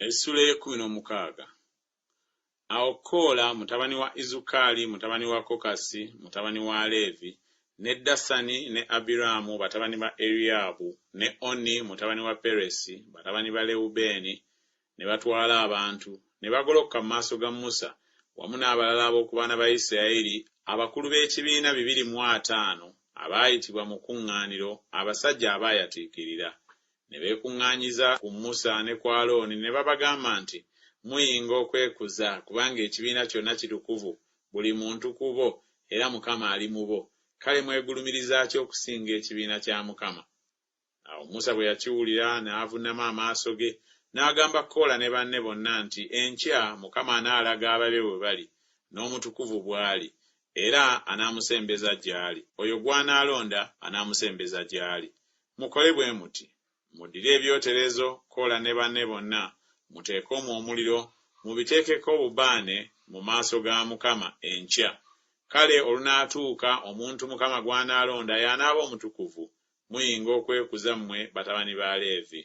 Essula y'ekkumi n'omukaaga. Awo Koola mutabani wa Izukali mutabani wa Kokasi mutabani wa Leevi ne Dasani ne Abiramu batabani ba Eriyaabu ne Oni mutabani wa Peresi batabani ba Lewubeeni ne batwala abantu ne bagoloka mu maaso ga Musa wamu n'abalala ab'okubaana ba Isirayiri abakulu b'ekibiina 250 abaayitibwa mu kuŋŋaaniro abasajja abaayatiikirira ne beekuŋŋaanyiza ku Musa ne ku Alooni ne babagamba nti muyinga okwekuza kubanga ekibiina kyonna kitukuvu buli muntu ku bo era Mukama ali mu bo kale mwegulumiriza ki okusinga ekibiina kya Mukama. Awo Musa bwe yakiwulira n'avuunama amaaso ge n'agamba Koola ne banne bonna nti enkya Mukama anaalaga ababe bwe bali n'omutukuvu bw'ali era anaamusembeza gy'ali, oyo gw'anaalonda anaamusembeza gy'ali. Mukole bwe muti muddire ebyoterezo Koola ne banne bonna muteeke omwo omuliro mubiteekeko obubaane mu maaso ga Mukama enkya. Kale olunaatuuka omuntu Mukama gw'anaalonda y'anaaba omutukuvu muyinga okwekuza mmwe batabani ba Leevi.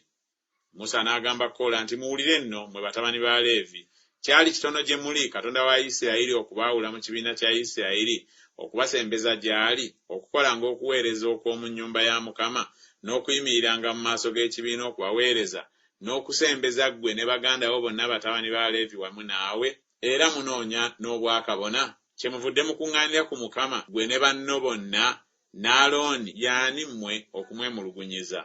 Musa n'agamba Koola nti muwulire nno mmwe batabani ba Leevi, kyali kitono gye muli Katonda wa Isirayiri okubaawula mu kibiina kya Isirayiri okubasembeza gy'ali okukola ng'okuweereza okw'omu nnyumba ya Mukama n'okuyimiriranga mu maaso g'ekibiina okubaweereza n'okusembeza ggwe ne baganda bo bonna batabani ba Leevi wamu naawe era munoonya n'obwakabona kyemuvudde mukuŋŋaanira ku Mukama ggwe ne banno bonna n'Alooni y'ani mmwe okumwemulugunyiza.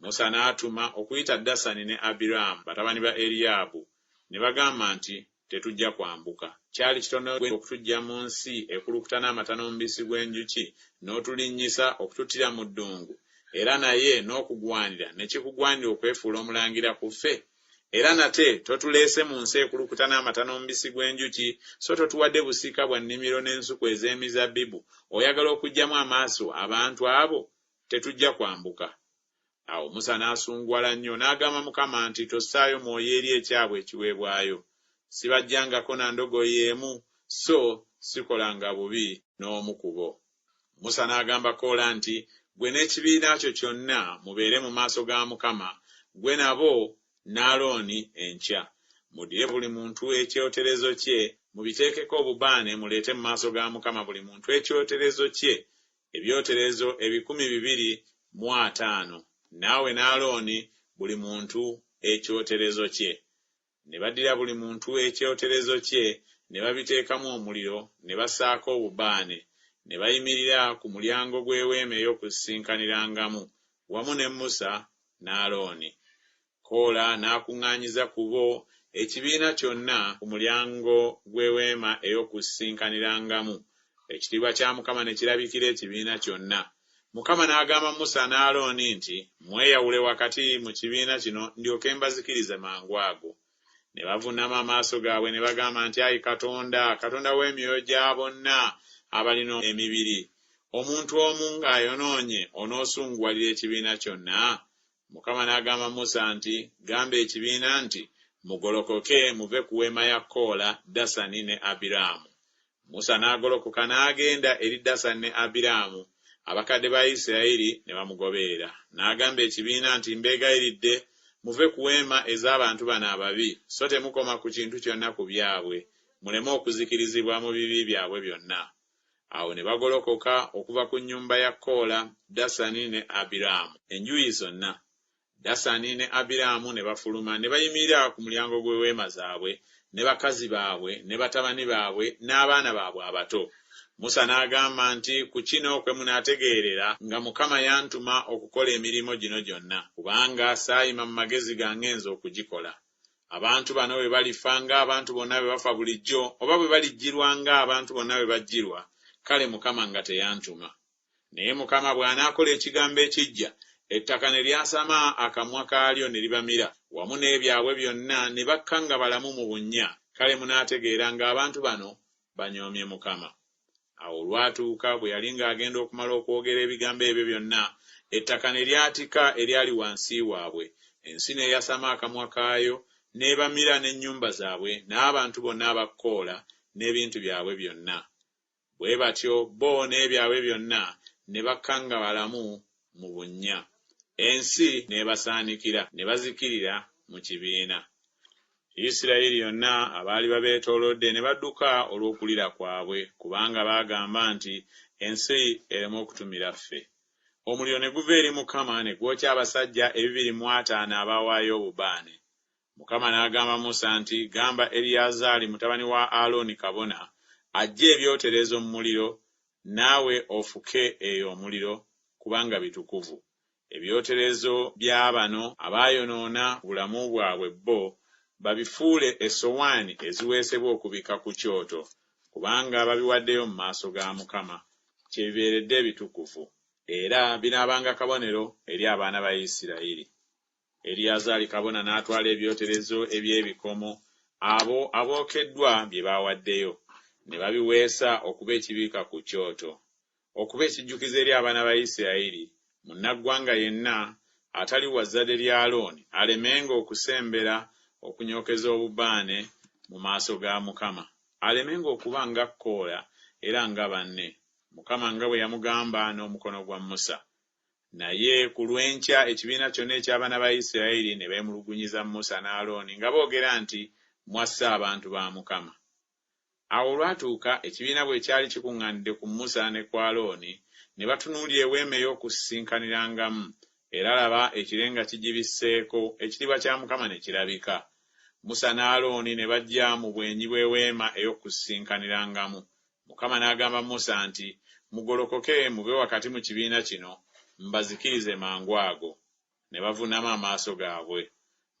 Musa n'atuma okuyita Dasani ne Abiramu batabani ba Eriyaabu ne bagamba nti tetujja kwambuka. Kyali kitono gwe okutuggya mu nsi ekulukuta n'amata n'omubisi gw'enjuki n'otulinnyisa okututtira mu ddungu era naye n'okugwanira ne kikugwanira okwefuula omulangira ku ffe. Era nate totuleese mu nsi ekulukuta n'amata n'omubisi gw'enjuki so totuwadde busika bwa nnimiro n'ensuku ez'emizabbibu oyagala okuggyamu amaaso abantu abo, tetujja kwambuka. Awo Musa n'asunguwala nnyo n'agamba Mukama nti tossaayo mwoyo eri ekyabwe ekiweebwayo. Sibajjangako na ndogoyi emu so sikolanga bubi n'omu ku bo. Musa n'agamba Koola nti gwe n'ekibiina kyo kyonna mubeere mu maaso ga Mukama, gwe nabo n'Alooni enkya. Muddire buli muntu ekyoterezo kye mubiteekeko obubaane muleete mu maaso ga Mukama buli muntu ekyoterezo kye, ebyoterezo 250 naawe n'Alooni buli muntu ekyoterezo kye. Ne baddira buli muntu ekyoterezo kye ne babiteekamu omuliro ne bassaako obubaane ne bayimirira ku mulyango gw'eweema ey'okusinkanirangamu wamu ne Musa n'Alooni. Koola n'akuŋŋaanyiza ku bo ekibiina kyonna ku mulyango gw'eweema ey'okusinkanirangamu. Ekitiibwa kya Mukama ne kirabikira ekibiina kyonna. Mukama n'agamba Musa n'Alooni nti mweyawule wakati mu kibiina kino ndyoke mbazikirize mangu ago. Ne bavuunama amaaso gaabwe ne bagamba nti ayi Katonda, Katonda w'emyoyo gya bonna abalina emibiri, omuntu omu ng'ayonoonye onoosunguwalira ekibiina kyonna? Mukama n'agamba Musa nti gamba ekibiina nti mugolokoke muve ku weema ya Koola, Dasani ne Abiramu. Musa n'agolokoka n'agenda eri Dasani ne Abiramu. Abakadde ba Isirayiri ne bamugoberera. N'agamba ekibiina nti mbeegayiridde muve ku weema ez'abantu bano ababi so temukoma ku kintu kyonna ku byabwe muleme okuzikirizibwa mu bibi byabwe byonna. Awo ne bagolokoka okuva ku nnyumba ya Koola, Dasani ne Abiramu enjuuyi zonna. Dasani ne Abiramu ne bafuluma ne bayimirira ku mulyango gw'eweema zaabwe ne bakazi baabwe ne batabani baabwe n'abaana baabwe abato. Musa n'agamba nti ku kino kwe munaategeerera nga Mukama yantuma okukola emirimu gino gyonna, kubanga saayima mu magezi gange nze okugikola. Abantu bano bwe balifa ng'abantu bonna bwe bafa bulijjo, oba bwe balijjirwa ng'abantu bonna bwe bajjirwa, kale Mukama nga teyantuma. Naye Mukama bw'anaakola ekigambo ekijja, ettaka ne lyasama akamwa kaalyo ne libamira, wamu n'ebyabwe byonna ne bakka nga balamu mu bunnya, kale munaategeera ng'abantu bano banyoomye Mukama. Awo olwatuuka bwe yali ng'agenda okumala okwogera ebigambo ebyo byonna, ettaka ne lyatika eryali wansi waabwe, ensi n'eyasama akamwa kaayo, n'ebamira n'ennyumba zaabwe, n'abantu bonna aba Koola n'ebintu byabwe byonna. Bwe batyo bo n'ebyabwe byonna ne bakka nga balamu mu bunnya. Ensi n'ebasaanikira ne bazikirira mu kibiina. Isirayiri yonna abaali babeetoolodde ne badduka olw'okulira kwabwe, kubanga baagamba nti ensi ereme okutumira ffe. Omuliro ne guva eri Mukama ne gwokya abasajja 250 abaawaayo obubaane. Mukama n'agamba Musa nti, gamba Eriyazaali mutabani wa Alooni kabona aggye ebyoterezo mu muliro, naawe ofuke eyo omuliro, kubanga bitukuvu. Ebyoterezo bya bano abaayonoona bulamu bwabwe bo babifuule essowaani eziweesebwa okubika ku kyoto, kubanga babiwaddeyo mu maaso ga Mukama, kyebibeeredde ebitukuvu, era binaabanga kabonero eri abaana ba Isirayiri. Eriyazaali kabona n'atwala ebyoterezo eby'ebikomo abo abookeddwa bye baawaddeyo, ne babiweesa okuba ekibiika ku kyoto, okuba ekijjukizo eri abaana ba Isirayiri. Munnaggwanga yenna atali wa zzadde lya Alooni alemenga okusembera okunyookeza obubaane mu maaso ga Mukama, alemenga okuba nga Koola era nga banne, Mukama nga bwe yamugamba n'omukono gwa Musa. Naye ku lw'enkya ekibiina kyonna eky'abaana ba Isirayiri ne beemulugunyiza Musa ne Alooni nga boogera nti, mwasse abantu ba Mukama. Awo olwatuuka ekibiina bwe kyali kikuŋŋaanidde ku Musa ne ku Alooni, ne batunuulira eweema ey'okusinkanirangamu, era laba ekire nga kigibisseeko, ekitiibwa kya Mukama ne kirabika. Musa ne Alooni ne bajja mu bwenyi bw'eweema ey'okusinkanirangamu. Mukama n'agamba Musa nti, mugolokoke mube wakati mu kibiina kino, mbazikirize mangu ago. Ne bavuunama amaaso gaabwe.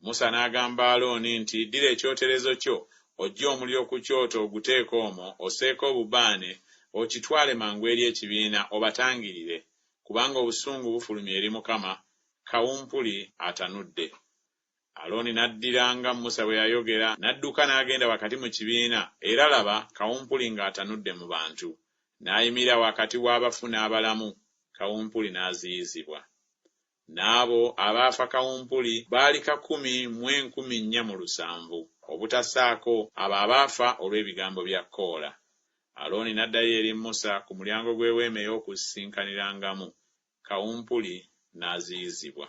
Musa n'agamba Alooni nti, ddira ekyoterezo kyo, ojje omuliro ku kyoto oguteeke omwo, osseeko obubaane, okitwale mangu eri ekibiina obatangirire, kubanga obusungu bufulumye eri Mukama, kawumpuli atanudde. Alooni n'addira nga Musa bwe yayogera, n'adduka n'agenda wakati mu kibiina, era laba kawumpuli ng'atanudde mu bantu. N'ayimirira wakati w'abafu n'abalamu, kawumpuli n'aziyizibwa. N'abo abaafa kawumpuli baali 114,700, obutassaako abo abaafa olw'ebigambo bya Koola. Alooni n'addayo eri Musa ku mulyango gw'eweema ey'okusinkanirangamu, kawumpuli n'aziyizibwa.